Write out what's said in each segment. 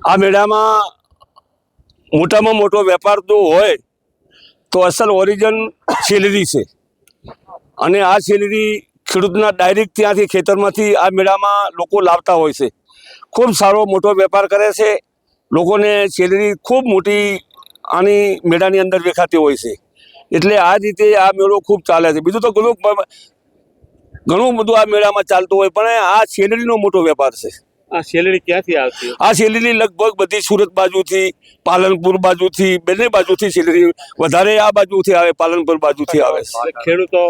આ મેળામાં મોટામાં મોટો વેપાર તો હોય તો અસલ ઓરિજિન સેલેરી છે અને આ સેલેરી ખેડૂતના ડાયરેક્ટ ત્યાંથી ખેતરમાંથી આ મેળામાં લોકો લાવતા હોય છે. ખૂબ સારો મોટો વેપાર કરે છે. લોકોને સેલેરી ખૂબ મોટી આની મેળાની અંદર દેખાતી હોય છે. એટલે આ રીતે આ મેળો ખૂબ ચાલે છે. બીજું તો ઘણું બધું આ મેળામાં ચાલતું હોય પણ આ સેલેરીનો મોટો વેપાર છે. આ સેલેરી ક્યાંથી આવતી? આ સેલેરી લગભગ બધી સુરત બાજુથી, પાલનપુર બાજુથી, બંને બાજુથી સેલેરી વધારે આ બાજુથી આવે, પાલનપુર બાજુથી આવે છે. ખેડૂતો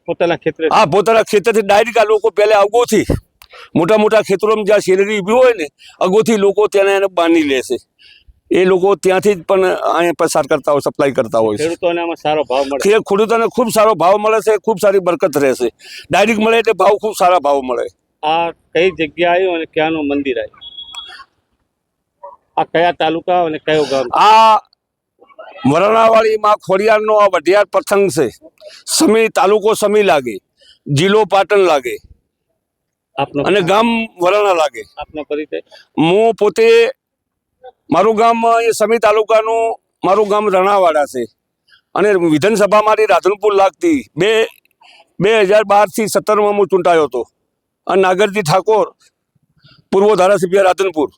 પોતાના ખેતરે પોતાના ખેતરથી ડાયરેક્ટ આ લોકો પહેલા અગોથી મોટા મોટા ખેતરોમાં જ્યાં સેલેરી ઊભી હોય ને અગોથી લોકો ત્યાં એને બાંધી લે છે. એ લોકો ત્યાંથી જ પણ અહીંયા પસાર કરતા હોય, સપ્લાય કરતા હોય છે. ખેડૂતોને આમાં સારો ભાવ મળે. ખેડૂતોને ખૂબ સારો ભાવ મળે છે. ખૂબ સારી બરકત રહેશે. ડાયરેક્ટ મળે એટલે ભાવ ખૂબ સારા ભાવ મળે. આ કઈ જગ્યા આવ્યું અને ક્યાંનું મંદિર આવ્યું? આ કયા તાલુકા અને કયો ગામ? આ વરણાવાડીમાં ખોડિયારનો આ વઢિયાર પ્રસંગ છે. સમી તાલુકો સમી લાગે, જિલ્લો પાટણ લાગે આપનો અને ગામ વરણા લાગે. આપનો પરિચય? હું પોતે મારું ગામ એ સમી તાલુકાનું મારું ગામ રણાવાડા છે અને વિધાનસભા મારી રાધનપુર લાગતી 2012 થી 17 હું ચૂંટાયો હતો અને નાગરજી ઠાકોર પૂર્વ ધારાસભ્ય રાધનપુર